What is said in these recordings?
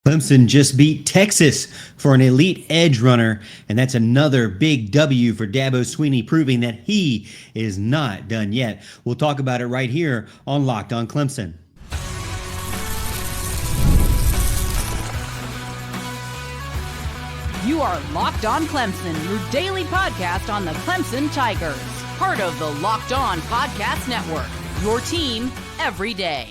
Clemson just beat Texas for an elite edge runner, and that's another big W for Dabo Swinney, proving that he is not done yet. We'll talk about it right here on Locked On Clemson. You are Locked On Clemson, your daily podcast on the Clemson Tigers, part of the Locked On Podcast Network, your team every day.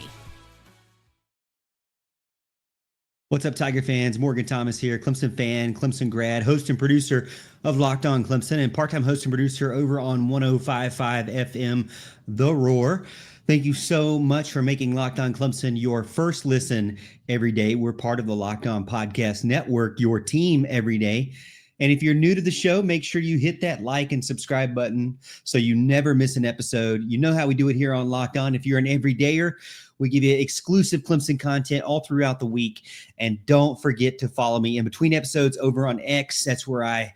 What's up, Tiger fans? Morgan Thomas here, Clemson fan, Clemson grad, host and producer of Locked On Clemson, and part-time host and producer over on 105.5 FM, The Roar. Thank you so much for making Locked On Clemson your first listen every day. We're part of the Locked On Podcast Network, your team every day. And if you're new to the show, make sure you hit that like and subscribe button so you never miss an episode. You know how we do it here on Locked On. If you're an everydayer, we give you exclusive Clemson content all throughout the week. And don't forget to follow me in between episodes over on X. That's where I,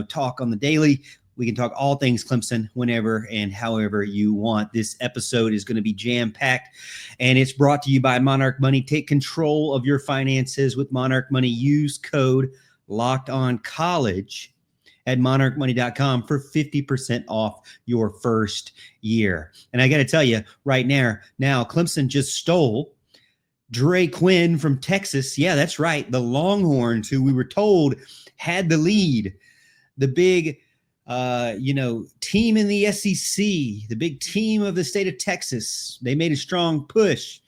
talk on the daily. We can talk all things Clemson whenever and however you want. This episode is going to be jam-packed, and it's brought to you by Monarch Money. Take control of your finances with Monarch Money. Use code LOCKEDONCollege at monarchmoney.com for 50% off your first year. And I got to tell you right now, Clemson just stole Dre Quinn from Texas. Yeah, that's right. The Longhorns, who we were told had the lead, the big team in the SEC, the big team of the state of Texas. They made a strong push.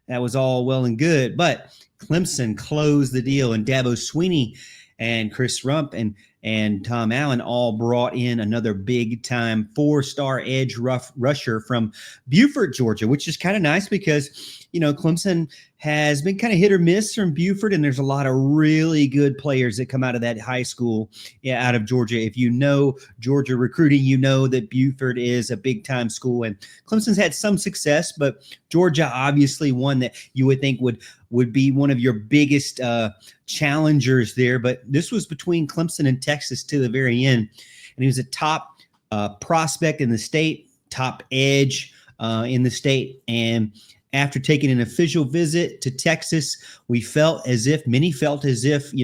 That was all well and good, but Clemson closed the deal, and Dabo Swinney and Chris Rump and Tom Allen all brought in another big-time four-star edge rusher from Beaufort, Georgia, which is kind of nice because, Clemson has been kind of hit or miss from Beaufort, and there's a lot of really good players that come out of that high school out of Georgia. If you know Georgia recruiting, you know that Beaufort is a big-time school, and Clemson's had some success, but Georgia obviously one that you would think would be one of your biggest challengers there. But this was between Clemson and Texas to the very end, and he was a top prospect in the state, top edge in the state, and after taking an official visit to Texas, many felt as if,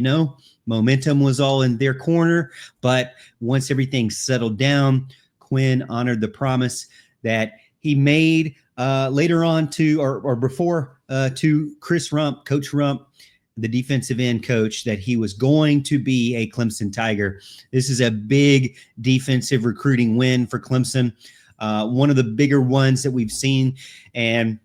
momentum was all in their corner. But once everything settled down, Quinn honored the promise that he made later on to Chris Rump, Coach Rump, the defensive end coach, that he was going to be a Clemson Tiger. This is a big defensive recruiting win for Clemson, one of the bigger ones that we've seen. And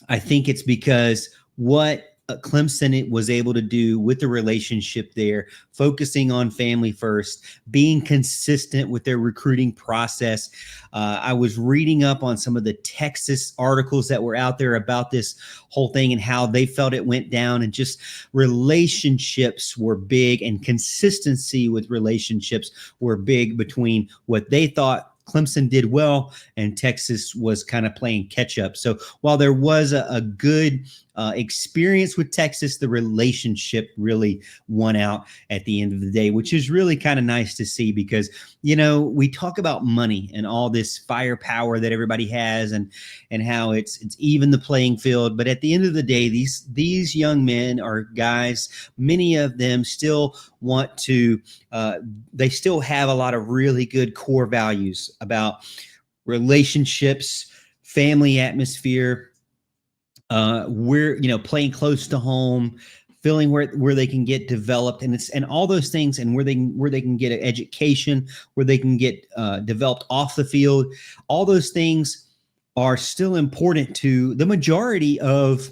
I think it's because what Clemson was able to do with the relationship there, focusing on family first, being consistent with their recruiting process. I was reading up on some of the Texas articles that were out there about this whole thing and how they felt it went down, and just relationships were big, and consistency with relationships were big between what they thought Clemson did well and Texas was kind of playing catch up. So while there was a good experience with Texas, the relationship really won out at the end of the day, which is really kind of nice to see because, we talk about money and all this firepower that everybody has and how it's even the playing field. But at the end of the day, these young men are guys, many of them still want to, they still have a lot of really good core values about relationships, family atmosphere, we're playing close to home, feeling where they can get developed, and all those things, and where they can get an education, where they can get developed off the field. All those things are still important to the majority of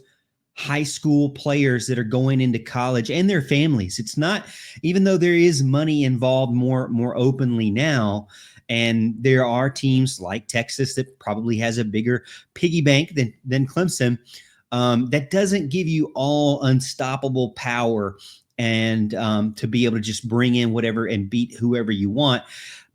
high school players that are going into college and their families. It's not, even though there is money involved more openly now, and there are teams like Texas that probably has a bigger piggy bank than Clemson, that doesn't give you all unstoppable power and to be able to just bring in whatever and beat whoever you want.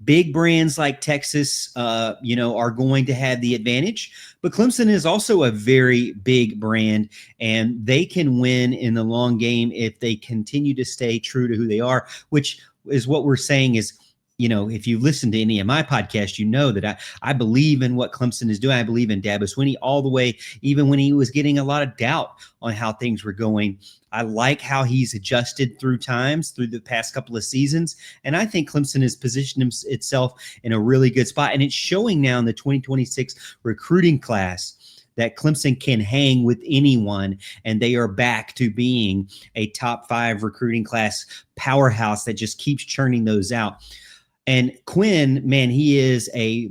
Big brands like Texas, are going to have the advantage, but Clemson is also a very big brand, and they can win in the long game if they continue to stay true to who they are, which is what we're saying is if you listen to any of my podcasts, you know that I believe in what Clemson is doing. I believe in Dabo Swinney all the way, even when he was getting a lot of doubt on how things were going. I like how he's adjusted through the past couple of seasons. And I think Clemson has positioned itself in a really good spot. And it's showing now in the 2026 recruiting class that Clemson can hang with anyone, and they are back to being a top 5 recruiting class powerhouse that just keeps churning those out. And Quinn, man, he is a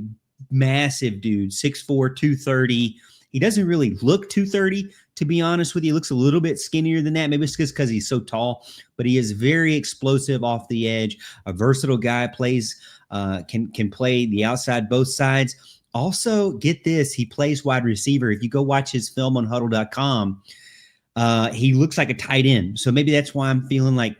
massive dude, 6'4", 230. He doesn't really look 230, to be honest with you. He looks a little bit skinnier than that. Maybe it's just because he's so tall, but he is very explosive off the edge, a versatile guy, can play the outside, both sides. Also, get this, he plays wide receiver. If you go watch his film on huddle.com, he looks like a tight end. So maybe that's why I'm feeling like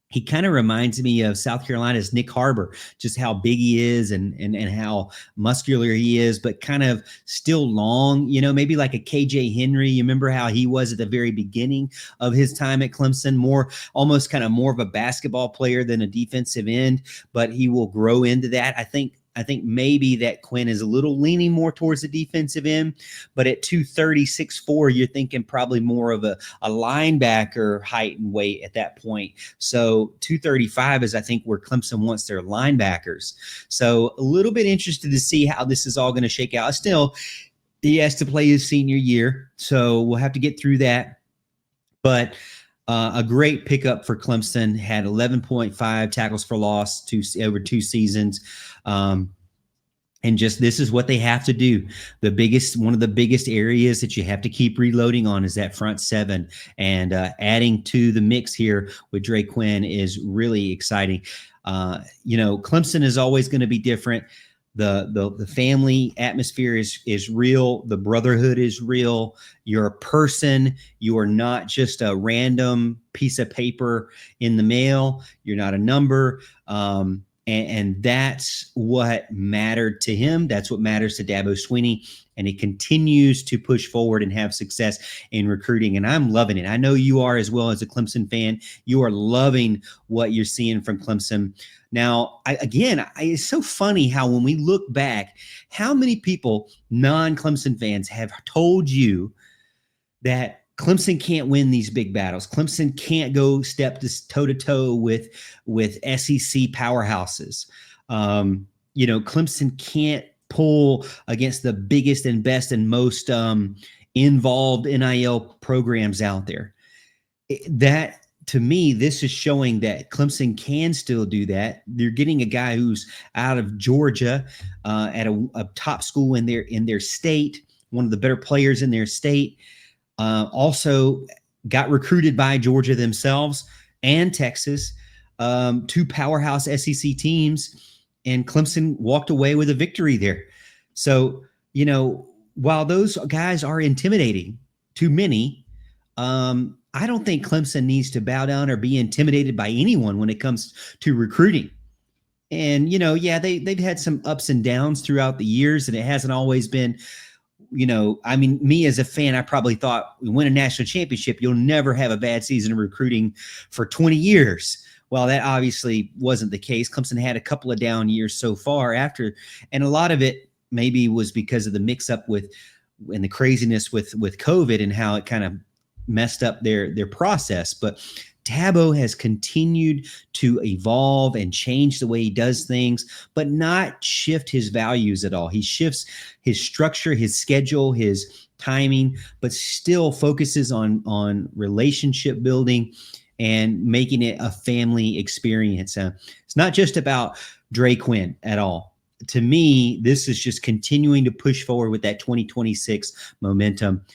he kind of reminds me of South Carolina's Nick Harbor, just how big he is and how muscular he is, but kind of still long, maybe like a KJ Henry. You remember how he was at the very beginning of his time at Clemson, almost kind of more of a basketball player than a defensive end, but he will grow into that. I think maybe that Quinn is a little leaning more towards the defensive end, but at 230, 6'4", you're thinking probably more of a linebacker height and weight at that point. So 235 is, I think, where Clemson wants their linebackers. So a little bit interested to see how this is all going to shake out. Still, he has to play his senior year, so we'll have to get through that. But a great pickup for Clemson, had 11.5 tackles for loss over 2 seasons. And just, this is what they have to do. One of the biggest areas that you have to keep reloading on is that front 7, and adding to the mix here with Dre Quinn is really exciting. Clemson is always going to be different. The family atmosphere is real. The brotherhood is real. You're a person. You are not just a random piece of paper in the mail. You're not a number. And that's what mattered to him. That's what matters to Dabo Swinney. And he continues to push forward and have success in recruiting. And I'm loving it. I know you are as well as a Clemson fan. You are loving what you're seeing from Clemson. Now, it's so funny how when we look back, how many people, non-Clemson fans, have told you that Clemson can't win these big battles. Clemson can't go step toe-to-toe with SEC powerhouses. Clemson can't pull against the biggest and best and most involved NIL programs out there. That, to me, this is showing that Clemson can still do that. They're getting a guy who's out of Georgia at a top school in their state, one of the better players in their state. Also got recruited by Georgia themselves and Texas, 2 powerhouse SEC teams, and Clemson walked away with a victory there. So, while those guys are intimidating to many, I don't think Clemson needs to bow down or be intimidated by anyone when it comes to recruiting. And, they've had some ups and downs throughout the years, and it hasn't always been, me as a fan, I probably thought, we win a national championship, you'll never have a bad season of recruiting for 20 years. Well, that obviously wasn't the case. Clemson had a couple of down years so far after, and a lot of it maybe was because of the mix-up and the craziness with COVID and how it kind of messed up their process. But Dabo has continued to evolve and change the way he does things, but not shift his values at all. He shifts his structure, his schedule, his timing, but still focuses on relationship building and making it a family experience. It's not just about Dre Quinn at all. To me, this is just continuing to push forward with that 2026 momentum.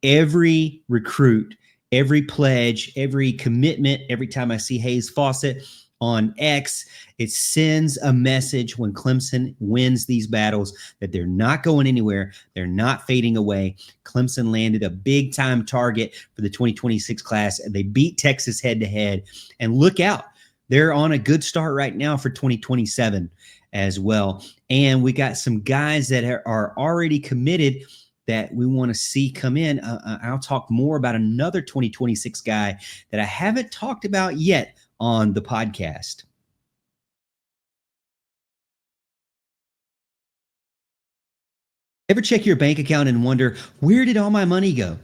Every recruit, every pledge, every commitment, every time I see Hayes Fawcett on X, it sends a message when Clemson wins these battles that they're not going anywhere. They're not fading away. Clemson landed a big time target for the 2026 class, and they beat Texas head to head. And look out, they're on a good start right now for 2027 as well. And we got some guys that are already committed that we want to see come in. I'll talk more about another 2026 guy that I haven't talked about yet on the podcast. Ever check your bank account and wonder, where did all my money go?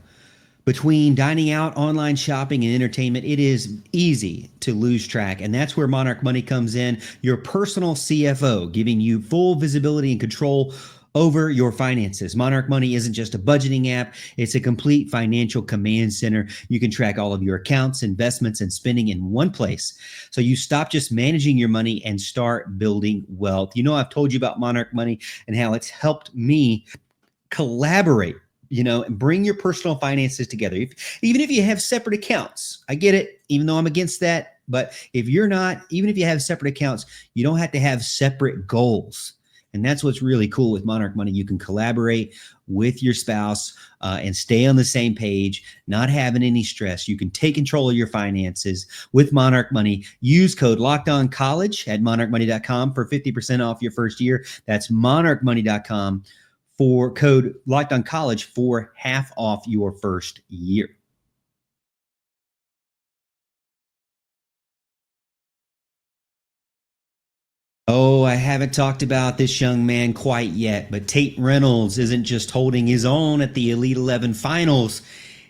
Between dining out, online shopping, and entertainment, it is easy to lose track. And that's where Monarch Money comes in, your personal CFO, giving you full visibility and control over your finances. Monarch Money isn't just a budgeting app, it's a complete financial command center. You can track all of your accounts, investments, and spending in one place. So you stop just managing your money and start building wealth. You know, I've told you about Monarch Money and how it's helped me collaborate, and bring your personal finances together. Even if you have separate accounts, I get it, even though I'm against that. But if you're not, even if you have separate accounts, you don't have to have separate goals. And that's what's really cool with Monarch Money. You can collaborate with your spouse and stay on the same page, not having any stress. You can take control of your finances with Monarch Money. Use code LOCKEDONCollege at monarchmoney.com for 50% off your first year. That's monarchmoney.com for code LOCKEDONCollege for half off your first year. Oh, I haven't talked about this young man quite yet, but Tait Reynolds isn't just holding his own at the Elite 11 finals.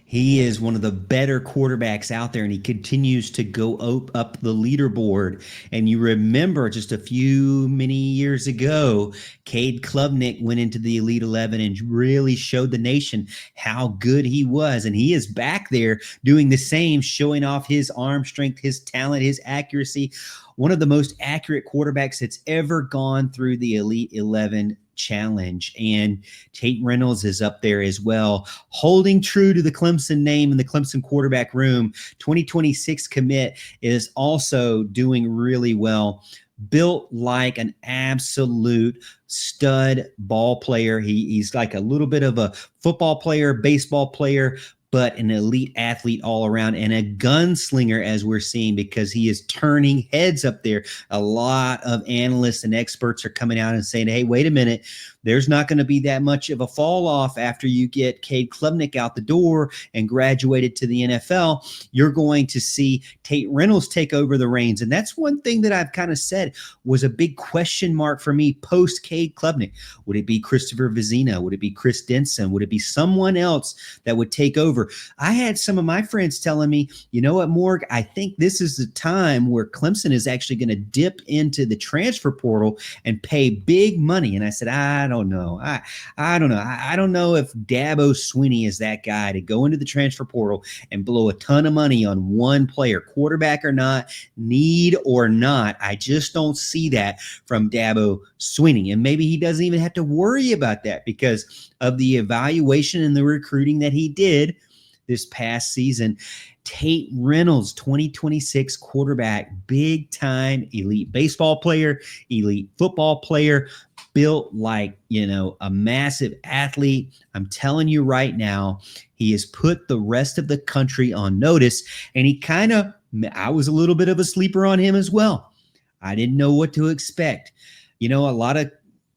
He is one of the better quarterbacks out there, and he continues to go up the leaderboard. And you remember just many years ago, Cade Klubnik went into the Elite 11 and really showed the nation how good he was. And he is back there doing the same, showing off his arm strength, his talent, his accuracy. One of the most accurate quarterbacks that's ever gone through the Elite 11 challenge. And Tait Reynolds is up there as well, holding true to the Clemson name in the Clemson quarterback room. 2026 commit is also doing really well. Built like an absolute stud ball player. He's like a little bit of a football player, baseball player, but an elite athlete all around, and a gunslinger, as we're seeing, because he is turning heads up there. A lot of analysts and experts are coming out and saying, hey, wait a minute, there's not going to be that much of a fall off after you get Cade Klubnik out the door and graduated to the NFL. You're going to see Tait Reynolds take over the reins. And that's one thing that I've kind of said was a big question mark for me post Cade Klubnik. Would it be Christopher Vizina? Would it be Chris Denson? Would it be someone else that would take over? I had some of my friends telling me, you know what, Morg, I think this is the time where Clemson is actually going to dip into the transfer portal and pay big money. And I said, I don't know. I don't know. I don't know if Dabo Swinney is that guy to go into the transfer portal and blow a ton of money on one player, quarterback or not, need or not. I just don't see that from Dabo Swinney. And maybe he doesn't even have to worry about that because of the evaluation and the recruiting that he did this past season. Tait Reynolds, 2026 quarterback, big time elite baseball player, elite football player, built like, a massive athlete. I'm telling you right now, he has put the rest of the country on notice, and I was a little bit of a sleeper on him as well. I didn't know what to expect. A lot of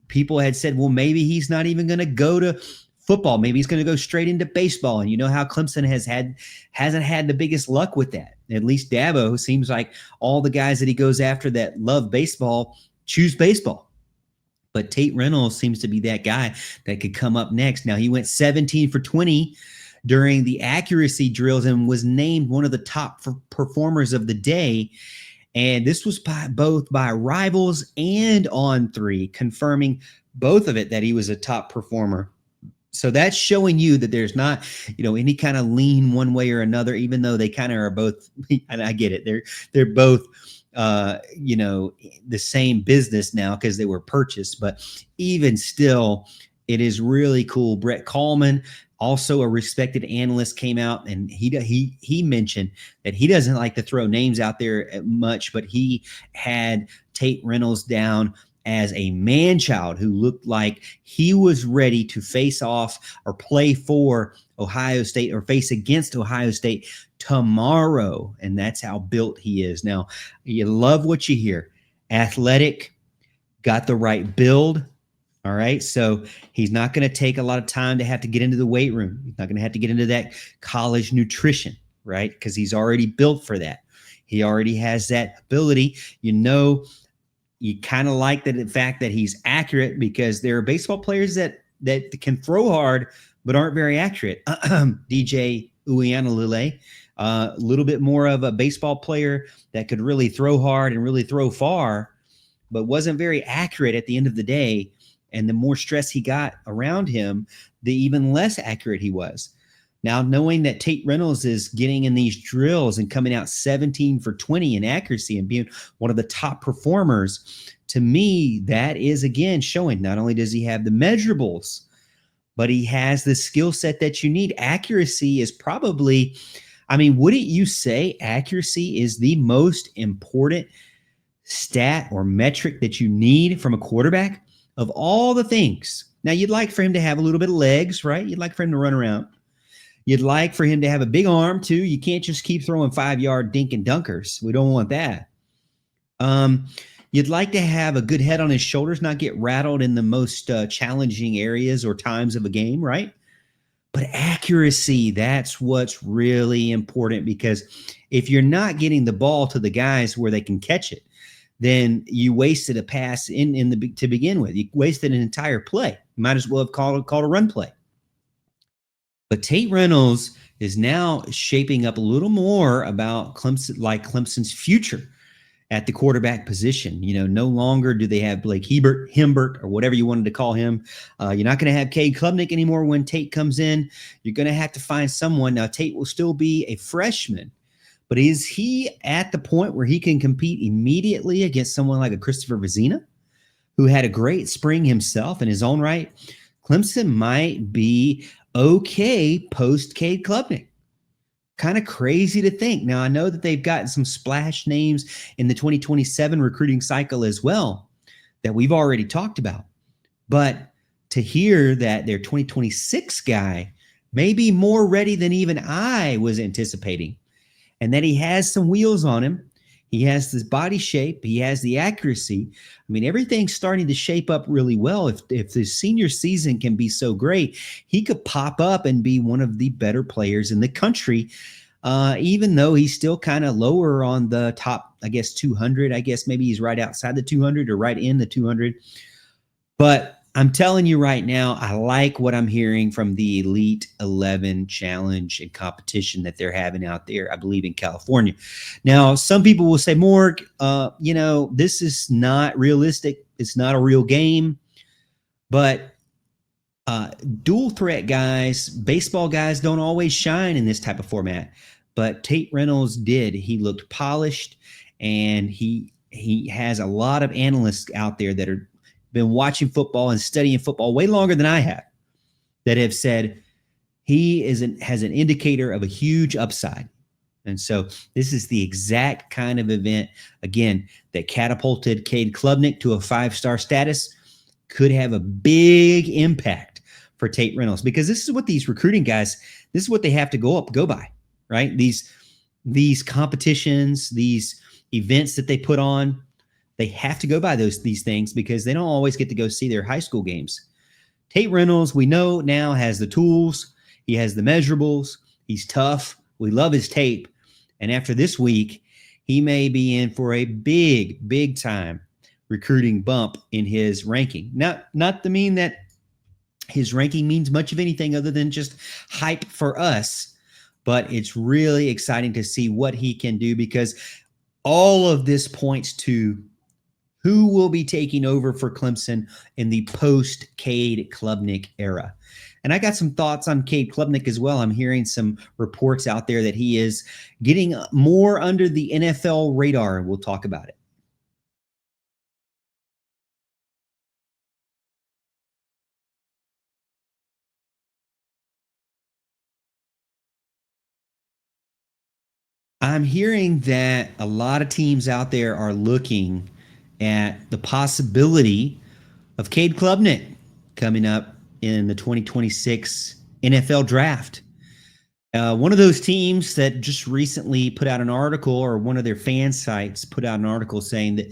people had said, well, maybe he's not even going to go to football. Maybe he's going to go straight into baseball. And you know how Clemson hasn't had the biggest luck with that. At least Dabo seems like all the guys that he goes after that love baseball choose baseball. But Tait Reynolds seems to be that guy that could come up next. Now, he went 17 for 20 during the accuracy drills and was named one of the top performers of the day. And this was both by Rivals and On3, confirming both of it that he was a top performer. So that's showing you that there's not, any kind of lean one way or another, even though they kind of are both, and I get it. They're both, the same business now because they were purchased, but even still, it is really cool. Brett Coleman, also a respected analyst, came out and he mentioned that he doesn't like to throw names out there much, but he had Tait Reynolds down as a man-child who looked like he was ready to face off or play for Ohio State or face against Ohio State tomorrow. And that's how built he is. Now, you love what you hear. Athletic, got the right build. All right. So he's not going to take a lot of time to have to get into the weight room. He's not going to have to get into that college nutrition, right? Because he's already built for that. He already has that ability. You kind of like the fact that he's accurate because there are baseball players that that can throw hard but aren't very accurate. DJ Uiagalelei, a little bit more of a baseball player that could really throw hard and really throw far, but wasn't very accurate at the end of the day. And the more stress he got around him, the even less accurate he was. Now, knowing that Tate Reynolds is getting in these drills and coming out 17 for 20 in accuracy and being one of the top performers, to me, that is, again, showing not only does he have the measurables, but he has the skill set that you need. Accuracy is probably, I mean, wouldn't you say accuracy is the most important stat or metric that you need from a quarterback of all the things? Now, you'd like for him to have a little bit of legs, right? You'd like for him to run around. You'd like for him to have a big arm, too. You can't just keep throwing 5-yard dink and dunkers. We don't want that. You'd like to have a good head on his shoulders, not get rattled in the most challenging areas or times of a game, right? But accuracy, that's what's really important, because if you're not getting the ball to the guys where they can catch it, then you wasted a pass to begin with. You wasted an entire play. You might as well have called a run play. But Tate Reynolds is now shaping up a little more about Clemson's future at the quarterback position. You know, no longer do they have Blake Himbert, or whatever you wanted to call him. You're not going to have Cade Klubnik anymore when Tate comes in. You're going to have to find someone. Now, Tate will still be a freshman, but is he at the point where he can compete immediately against someone like a Christopher Vezina, who had a great spring himself in his own right? Clemson might be okay post Cade Klubnik. Kind of crazy to think. Now, I know that they've gotten some splash names in the 2027 recruiting cycle as well that we've already talked about. But to hear that their 2026 guy may be more ready than even I was anticipating, and that he has some wheels on him, he has this body shape, he has the accuracy. I mean, everything's starting to shape up really well. If the senior season can be so great, he could pop up and be one of the better players in the country, even though he's still kind of lower on the top, 200. I guess maybe he's right outside the 200 or right in the 200. But I'm telling you right now, I like what I'm hearing from the Elite 11 challenge and competition that they're having out there, I believe, in California. Now, some people will say, Morg, this is not realistic. It's not a real game. But dual threat guys, baseball guys, don't always shine in this type of format. But Tate Reynolds did. He looked polished, and he has a lot of analysts out there that are been watching football and studying football way longer than I have, that have said he has an indicator of a huge upside. And so this is the exact kind of event, again, that catapulted Cade Klubnik to a 5-star status, could have a big impact for Tate Reynolds, because this is what these recruiting guys, this is what they have to go by, right? These competitions, these events that they put on, they have to go by these things, because they don't always get to go see their high school games. Tate Reynolds, we know now, has the tools. He has the measurables. He's tough. We love his tape. And after this week, he may be in for a big, big time recruiting bump in his ranking. Not to mean that his ranking means much of anything other than just hype for us, but it's really exciting to see what he can do, because all of this points to who will be taking over for Clemson in the post-Cade Klubnik era. And I got some thoughts on Cade Klubnik as well. I'm hearing some reports out there that he is getting more under the NFL radar, and we'll talk about it. I'm hearing that a lot of teams out there are looking at the possibility of Cade Klubnik coming up in the 2026 NFL draft. One of those teams that just recently put out an article, or one of their fan sites put out an article saying that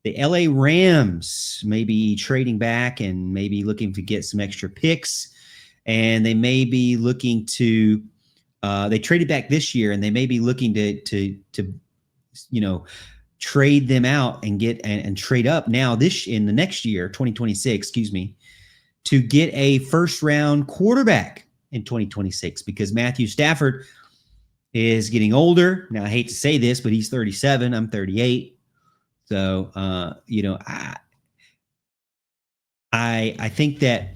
the LA Rams may be trading back and maybe looking to get some extra picks, and they may be looking to they traded back this year, and they may be looking to trade them out and get and trade up now in the next year, 2026, to get a first-round quarterback in 2026 because Matthew Stafford is getting older. Now, I hate to say this, but he's 37. I'm 38. So, I think that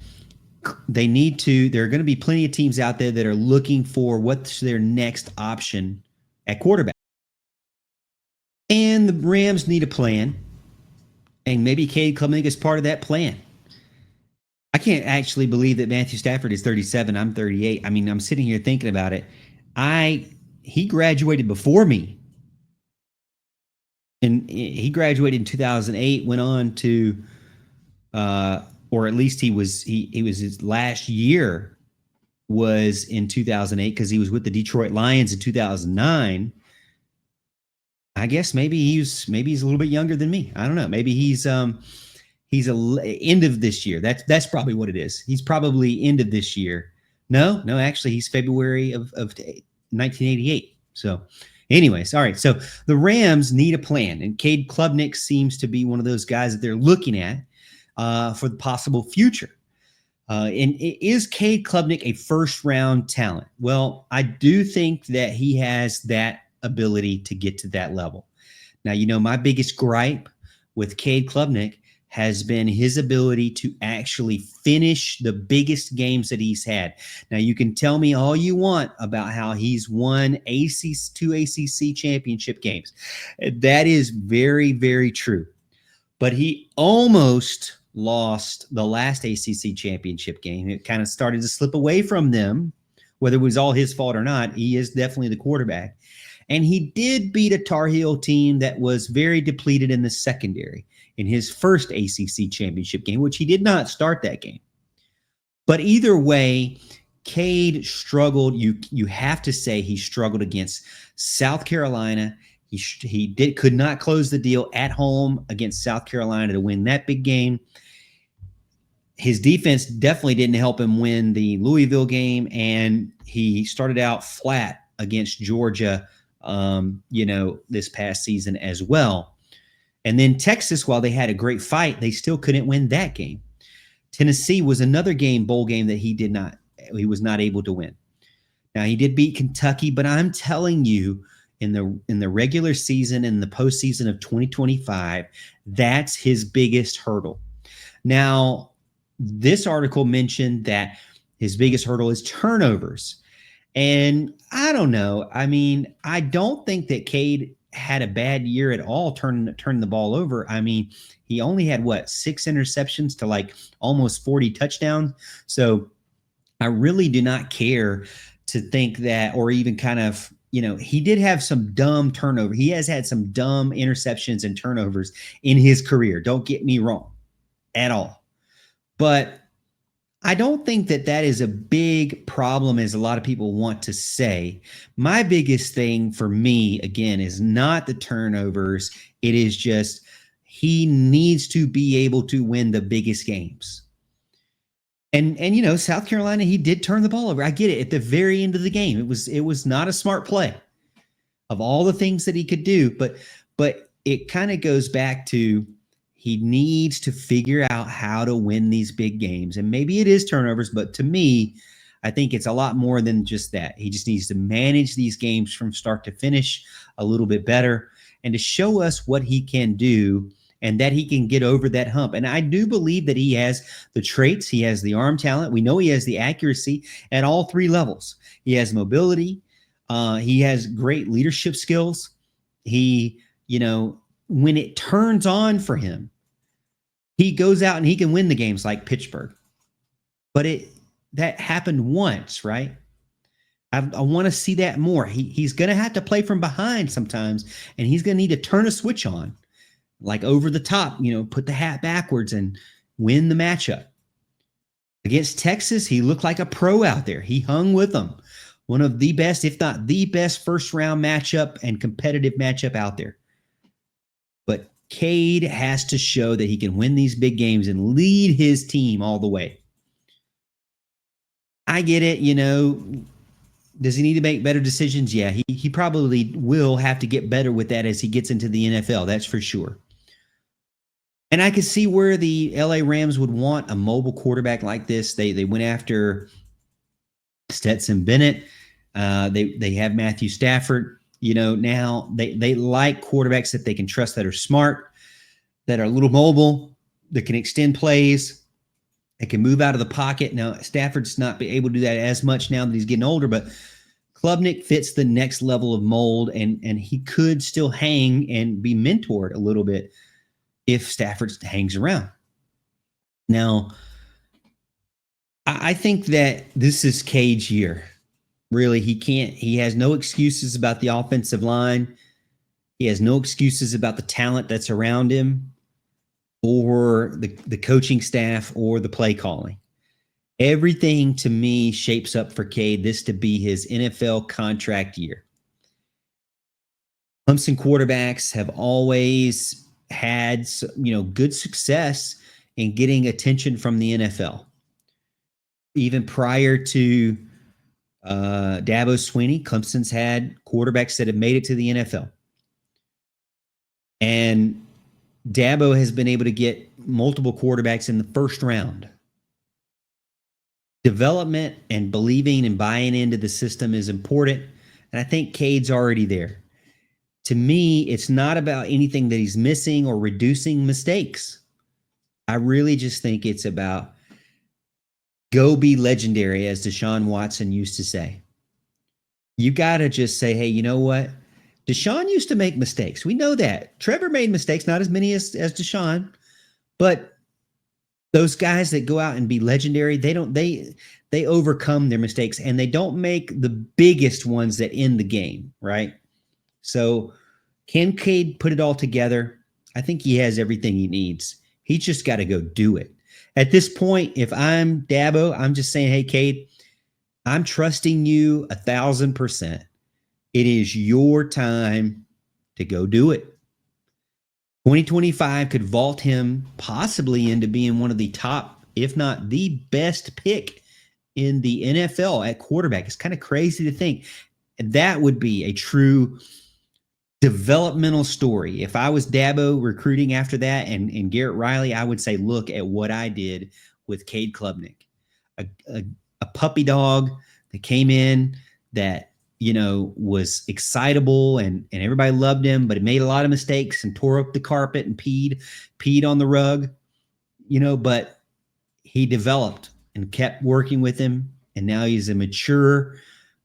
there are going to be plenty of teams out there that are looking for what's their next option at quarterback. And the Rams need a plan. And maybe Cade Klubnik is part of that plan. I can't actually believe that Matthew Stafford is 37. I'm 38. I mean, I'm sitting here thinking about it. He graduated before me. And he graduated in 2008, went on to or at least he was his last year was in 2008 because he was with the Detroit Lions in 2009. I guess maybe he's a little bit younger than me. I don't know. Maybe he's end of this year. That's probably what it is. He's probably end of this year. No, actually he's February of 1988. So anyways, all right. So the Rams need a plan, and Cade Klubnik seems to be one of those guys that they're looking at for the possible future. And is Cade Klubnik a first-round talent? Well, I do think that he has that ability to get to that level. Now, my biggest gripe with Cade Klubnik has been his ability to actually finish the biggest games that he's had. Now, you can tell me all you want about how he's won two ACC championship games. That is very, very true. But he almost lost the last ACC championship game. It kind of started to slip away from them, whether it was all his fault or not. He is definitely the quarterback. And he did beat a Tar Heel team that was very depleted in the secondary in his first ACC championship game, which he did not start that game. But either way, Cade struggled. You have to say he struggled against South Carolina. He could not close the deal at home against South Carolina to win that big game. His defense definitely didn't help him win the Louisville game, and he started out flat against Georgia, this past season as well. And then Texas, while they had a great fight, they still couldn't win that game. Tennessee was another bowl game that he was not able to win. Now, he did beat Kentucky, but I'm telling you, in the regular season and the postseason of 2025, that's his biggest hurdle. Now, this article mentioned that his biggest hurdle is turnovers. And I don't know. I mean, I don't think that Cade had a bad year at all turning the ball over. I mean, he only had 6 interceptions to almost 40 touchdowns. So I really do not care to think that, or even kind of, he did have some dumb turnover. He has had some dumb interceptions and turnovers in his career. Don't get me wrong at all. But I don't think that is a big problem as a lot of people want to say. My biggest thing for me, again, is not the turnovers. It is just he needs to be able to win the biggest games. And South Carolina, he did turn the ball over. I get it at the very end of the game. It was not a smart play of all the things that he could do, but it kind of goes back to he needs to figure out how to win these big games. And maybe it is turnovers, but to me, I think it's a lot more than just that. He just needs to manage these games from start to finish a little bit better and to show us what he can do and that he can get over that hump. And I do believe that he has the traits. He has the arm talent. We know he has the accuracy at all 3 levels. He has mobility. He has great leadership skills. He, when it turns on for him, he goes out and he can win the games like Pittsburgh. But that happened once, right? I want to see that more. He's going to have to play from behind sometimes, and he's going to need to turn a switch on, like over the top, put the hat backwards and win the matchup. Against Texas, he looked like a pro out there. He hung with them. One of the best, if not the best, first-round matchup and competitive matchup out there. But Cade has to show that he can win these big games and lead his team all the way. I get it, Does he need to make better decisions? Yeah, he probably will have to get better with that as he gets into the NFL. That's for sure. And I could see where the LA Rams would want a mobile quarterback like this. They went after Stetson Bennett. They have Matthew Stafford. Now they like quarterbacks that they can trust, that are smart, that are a little mobile, that can extend plays, that can move out of the pocket. Now, Stafford's not be able to do that as much now that he's getting older, but Klubnik fits the next level of mold, and he could still hang and be mentored a little bit if Stafford hangs around. Now, I think that this is Cade's year. Really, he has no excuses about the offensive line. He has no excuses about the talent that's around him, or the coaching staff, or the play calling. Everything to me shapes up for Cade this to be his NFL contract year. Clemson quarterbacks have always had, good success in getting attention from the NFL. Even prior to Dabo Swinney, Clemson's had quarterbacks that have made it to the NFL. And Dabo has been able to get multiple quarterbacks in the first round. Development and believing and buying into the system is important. And I think Cade's already there. To me, it's not about anything that he's missing or reducing mistakes. I really just think it's about go be legendary, as Deshaun Watson used to say. You got to just say, hey, you know what? Deshaun used to make mistakes. We know that. Trevor made mistakes, not as many as Deshaun, but those guys that go out and be legendary, they overcome their mistakes, and they don't make the biggest ones that end the game, right? So can Cade put it all together? I think he has everything he needs. He's just got to go do it. At this point, if I'm Dabo, I'm just saying, hey, Cade, I'm trusting you 1,000%. It is your time to go do it. 2025 could vault him possibly into being one of the top, if not the best pick in the NFL at quarterback. It's kind of crazy to think. That would be a true developmental story. If I was Dabo recruiting after that and Garrett Riley, I would say, look at what I did with Cade Klubnik, a puppy dog that came in that, was excitable and everybody loved him, but he made a lot of mistakes and tore up the carpet and peed on the rug, but he developed and kept working with him. And now he's a mature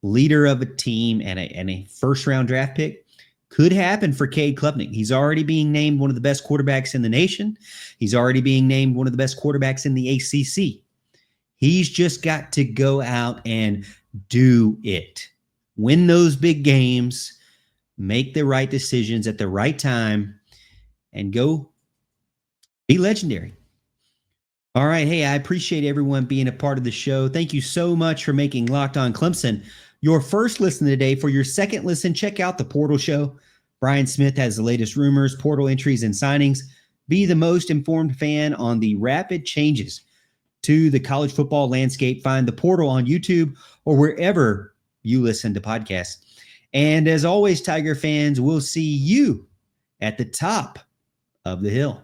leader of a team and a first round draft pick. Could happen for Cade Klubnik. He's already being named one of the best quarterbacks in the nation. He's already being named one of the best quarterbacks in the ACC. He's just got to go out and do it. Win those big games, make the right decisions at the right time, and go be legendary. All right. Hey, I appreciate everyone being a part of the show. Thank you so much for making Locked On Clemson your first listen today. For your second listen, check out the Portal Show. Brian Smith has the latest rumors, portal entries, and signings. Be the most informed fan on the rapid changes to the college football landscape. Find the Portal on YouTube or wherever you listen to podcasts. And as always, Tiger fans, we'll see you at the top of the hill.